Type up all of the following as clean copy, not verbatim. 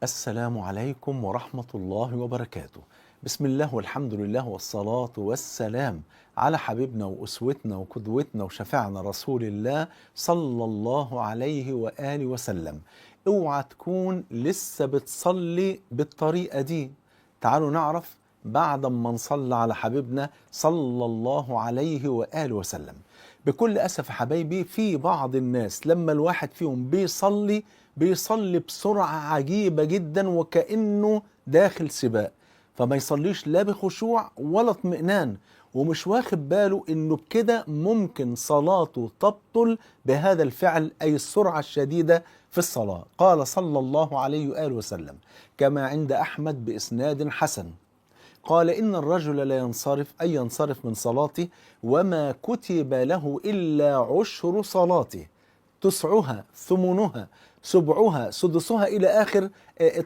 السلام عليكم ورحمة الله وبركاته. بسم الله والحمد لله والصلاة والسلام على حبيبنا وأسوتنا وقدوتنا وشفيعنا رسول الله صلى الله عليه وآله وسلم. اوعى تكون لسه بتصلي بالطريقة دي. تعالوا نعرف بعد ما نصلي على حبيبنا صلى الله عليه وآله وسلم. بكل أسف يا حبايبي في بعض الناس لما الواحد فيهم بيصلي بسرعة عجيبة جدا وكأنه داخل سباق، فما يصليش لا بخشوع ولا اطمئنان، ومش واخد باله انه بكده ممكن صلاته تبطل بهذا الفعل، اي السرعة الشديدة في الصلاة. قال صلى الله عليه وآله وسلم كما عند أحمد بإسناد حسن، قال إن الرجل لا ينصرف أي ينصرف من صلاته وما كتب له إلا عشر صلاته، تسعها ثمنها سبعها سدسها إلى آخر.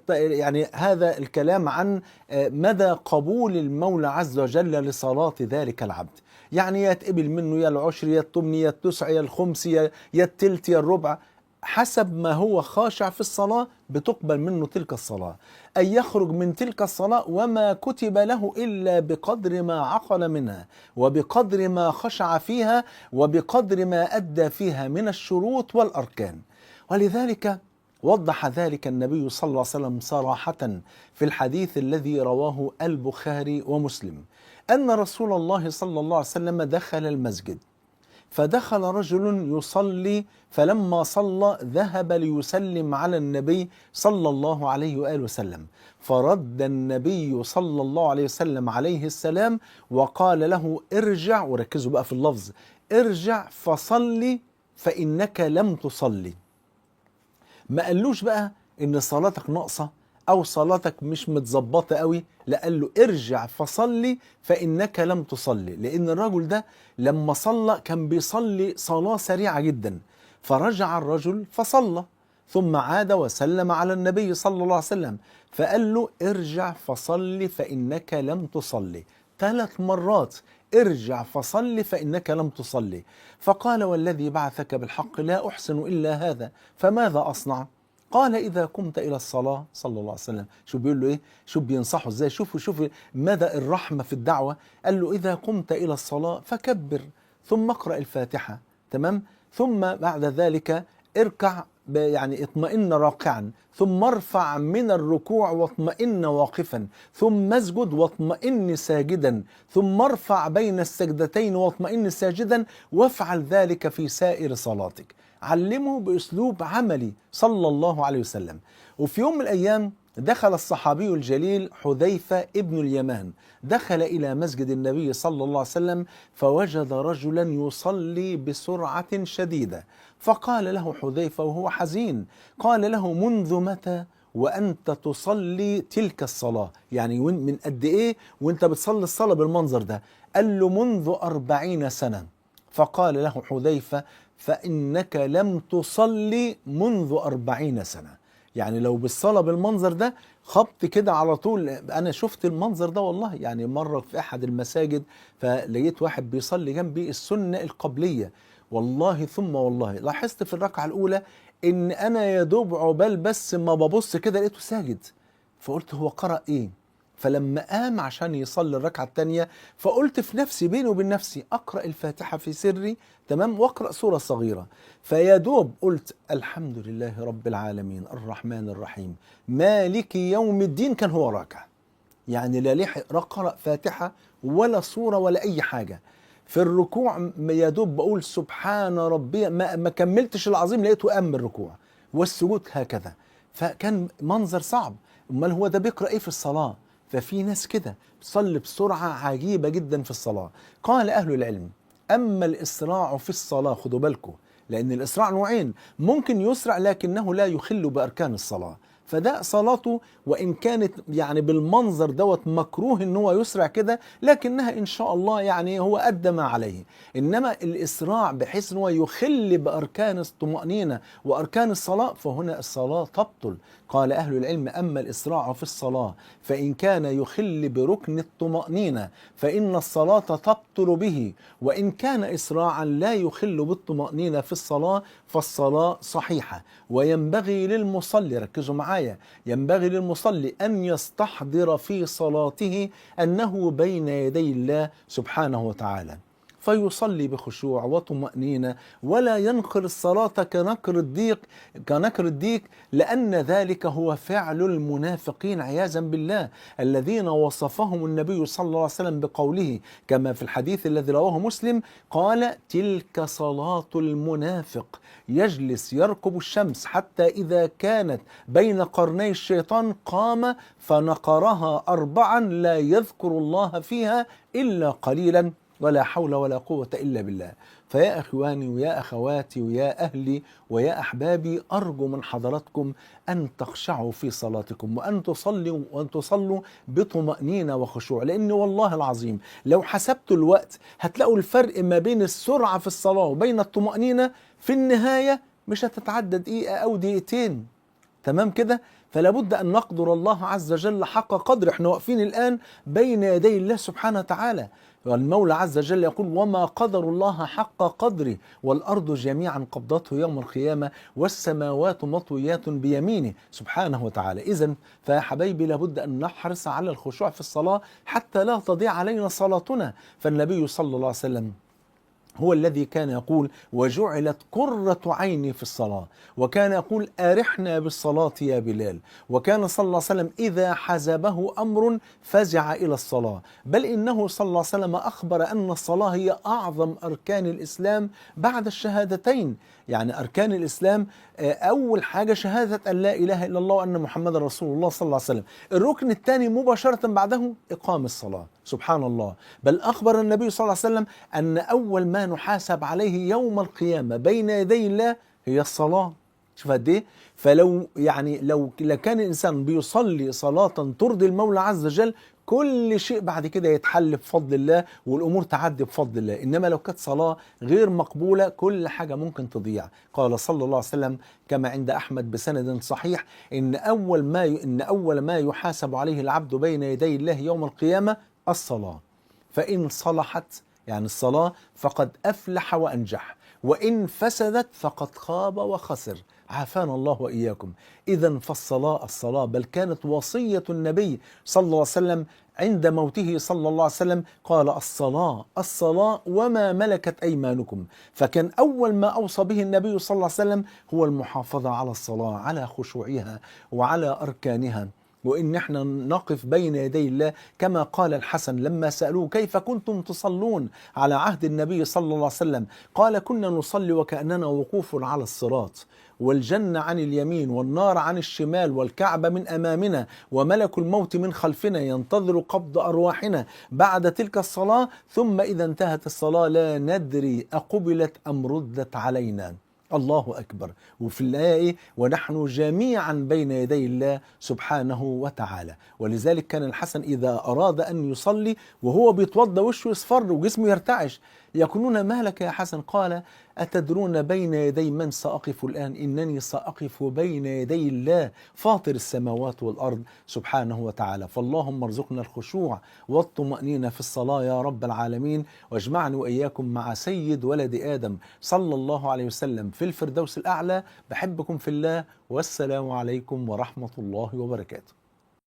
يعني هذا الكلام عن مدى قبول المولى عز وجل لصلاة ذلك العبد. يعني يتقبل منه يا العشر يا الثمن يا التسع يا الخمس يا التلت يا الربع، حسب ما هو خاشع في الصلاة بتقبل منه تلك الصلاة. أي يخرج من تلك الصلاة وما كتب له إلا بقدر ما عقل منها وبقدر ما خشع فيها وبقدر ما أدى فيها من الشروط والأركان. ولذلك وضح ذلك النبي صلى الله عليه وسلم صراحة في الحديث الذي رواه البخاري ومسلم، أن رسول الله صلى الله عليه وسلم دخل المسجد، فدخل رجل يصلي، فلما صلى ذهب ليسلم على النبي صلى الله عليه وآله وسلم، فرد النبي صلى الله عليه وسلم عليه السلام وقال له ارجع، وركزوا بقى في اللفظ، ارجع فصلي فإنك لم تصلي. ما قالوش بقى ان صلاتك ناقصة او صلاتك مش متظبطة قوي، لا، قال له ارجع فصلي فانك لم تصلي. لان الرجل ده لما صلى كان بيصلي صلاة سريعة جدا، فرجع الرجل فصلى ثم عاد وسلم على النبي صلى الله عليه وسلم، فقال له ارجع فصلي فانك لم تصلي 3 مرات، ارجع فصل فإنك لم تصلي. فقال والذي بعثك بالحق لا أحسن إلا هذا، فماذا أصنع؟ قال إذا قمت إلى الصلاة، صلى الله عليه وسلم شو بيقول له إيه؟ شو بينصحه إزاي؟ شوفوا مدى الرحمة في الدعوة. قال له إذا قمت إلى الصلاة فكبر ثم اقرأ الفاتحة، تمام؟ ثم بعد ذلك اركع، يعني اطمئن راكعا، ثم ارفع من الركوع واطمئن واقفا، ثم اسجد واطمئن ساجدا، ثم ارفع بين السجدتين واطمئن ساجدا، وافعل ذلك في سائر صلاتك. علمه بأسلوب عملي صلى الله عليه وسلم. وفي يوم من الأيام دخل الصحابي الجليل حذيفة ابن اليمان، دخل إلى مسجد النبي صلى الله عليه وسلم فوجد رجلا يصلي بسرعة شديدة، فقال له حذيفة وهو حزين، قال له منذ متى وأنت تصلي تلك الصلاة؟ يعني من قد إيه وأنت بتصلي الصلاة بالمنظر ده؟ قال له منذ 40 سنة. فقال له حذيفة فإنك لم تصلي منذ 40 سنة. يعني لو بالصلاة بالمنظر ده خبط كده على طول. أنا شفت المنظر ده والله، يعني مرة في أحد المساجد فلقيت واحد بيصلي جنبي السنة القبلية، والله ثم والله لاحظت في الركعة الأولى إن أنا يا دوب عقبال بس ما ببص كده لقيته ساجد، فقلت هو قرأ إيه؟ فلما قام عشان يصلي الركعة الثانية فقلت في نفسي بيني وبين نفسي أقرأ الفاتحة في سري، تمام، وأقرأ سورة صغيرة. فيا دوب قلت الحمد لله رب العالمين الرحمن الرحيم مالك يوم الدين، كان هو راكع، يعني لا لحق قرأ فاتحة ولا سورة ولا أي حاجة. في الركوع يا دوب بقول سبحان ربي، ما كملتش العظيم لقيته قام من الركوع، والسجود هكذا. فكان منظر صعب. امال هو ده بيقرأ ايه في الصلاة؟ ففي ناس كده بتصلي بسرعة عجيبة جدا في الصلاة. قال أهل العلم أما الإسراع في الصلاة، خدوا بالكم، لأن الإسراع نوعين، ممكن يسرع لكنه لا يخل بأركان الصلاة، فده صلاته وإن كانت يعني بالمنظر دوت مكروه إن هو يسرع كده، لكنها إن شاء الله يعني هو أدى ما عليه. إنما الإسراع بحيث إن هو يخل بأركان الطمأنينة وأركان الصلاة، فهنا الصلاة تبطل. قال أهل العلم أما الإسراع في الصلاة فإن كان يخل بركن الطمأنينة فإن الصلاة تبطل به، وإن كان إسراعا لا يخل بالطمأنينة في الصلاة فالصلاة صحيحة. وينبغي للمصلي، ركزوا معايا، معايا، ينبغي للمصلي أن يستحضر في صلاته أنه بين يدي الله سبحانه وتعالى، فيصلي بخشوع وطمأنينة ولا ينقر الصلاة كنكر الديك، لأن ذلك هو فعل المنافقين عياذا بالله، الذين وصفهم النبي صلى الله عليه وسلم بقوله كما في الحديث الذي رواه مسلم قال: تلك صلاة المنافق، يجلس يرقب الشمس حتى إذا كانت بين قرني الشيطان قام فنقرها 4 لا يذكر الله فيها إلا قليلا، ولا حول ولا قوة إلا بالله. فيا إخواني ويا أخواتي ويا أهلي ويا أحبابي، أرجو من حضراتكم أن تخشعوا في صلاتكم وأن تصلوا بطمأنينة وخشوع، لأن والله العظيم لو حسبتوا الوقت هتلاقوا الفرق ما بين السرعة في الصلاة وبين الطمأنينة في النهاية مش هتتعدى دقيقة أو دقيقتين. تمام كده؟ فلا بد أن نقدر الله عز وجل حق قدر. احنا واقفين الآن بين يدي الله سبحانه وتعالى، والمولى عز وجل يقول: وما قدر الله حق قدره والأرض جميعا قبضته يوم القيامة والسماوات مطويات بيمينه سبحانه وتعالى. إذن فيا حبايبي لابد أن نحرص على الخشوع في الصلاة حتى لا تضيع علينا صلاتنا. فالنبي صلى الله عليه وسلم هو الذي كان يقول: وجعلت قرة عيني في الصلاة، وكان يقول: أرحنا بالصلاة يا بلال. وكان صلى الله عليه وسلم إذا حزبه أمر فزع إلى الصلاة، بل إنه صلى الله عليه وسلم أخبر أن الصلاة هي أعظم أركان الإسلام بعد الشهادتين. يعني أركان الإسلام أول حاجة شهادة أن لا إله إلا الله وأن محمد رسول الله صلى الله عليه وسلم. الركن الثاني مباشرة بعده إقام الصلاة. سبحان الله. بل أخبر النبي صلى الله عليه وسلم أن أول ما نحاسب عليه يوم القيامة بين يدي الله هي الصلاة. شوف قد إيه. فلو لو كان الإنسان بيصلي صلاة ترضي المولى عز وجل، كل شيء بعد كده يتحل بفضل الله والأمور تعدي بفضل الله. إنما لو كانت صلاة غير مقبولة كل حاجة ممكن تضيع. قال صلى الله عليه وسلم كما عند أحمد بسند صحيح: إن أول ما يحاسب عليه العبد بين يدي الله يوم القيامة الصلاة، فإن صلحت يعني الصلاة فقد أفلح وأنجح، وإن فسدت فقد خاب وخسر. عافانا الله وإياكم. إذن الصلاة بل كانت وصية النبي صلى الله عليه وسلم عند موته صلى الله عليه وسلم، قال: الصلاة وما ملكت أيمانكم. فكان أول ما أوصى به النبي صلى الله عليه وسلم هو المحافظة على الصلاة، على خشوعها وعلى أركانها، وإن احنا نقف بين يدي الله كما قال الحسن لما سألوه: كيف كنتم تصلون على عهد النبي صلى الله عليه وسلم؟ قال: كنا نصلي وكأننا وقوف على الصراط، والجنة عن اليمين والنار عن الشمال والكعبة من أمامنا وملك الموت من خلفنا ينتظر قبض أرواحنا بعد تلك الصلاة، ثم إذا انتهت الصلاة لا ندري أقبلت أم ردت علينا. الله أكبر. وفي الآية: ونحن جميعا بين يدي الله سبحانه وتعالى. ولذلك كان الحسن إذا أراد أن يصلي وهو بيتوضى وشه يصفر وجسمه يرتعش، يقولون: ما لك يا حسن؟ قال: أتدرون بين يدي من سأقف الآن؟ إنني سأقف بين يدي الله فاطر السماوات والأرض سبحانه وتعالى. فاللهم ارزقنا الخشوع والطمأنينة في الصلاة يا رب العالمين، واجمعني وإياكم مع سيد ولد آدم صلى الله عليه وسلم في الفردوس الأعلى. بحبكم في الله، والسلام عليكم ورحمة الله وبركاته.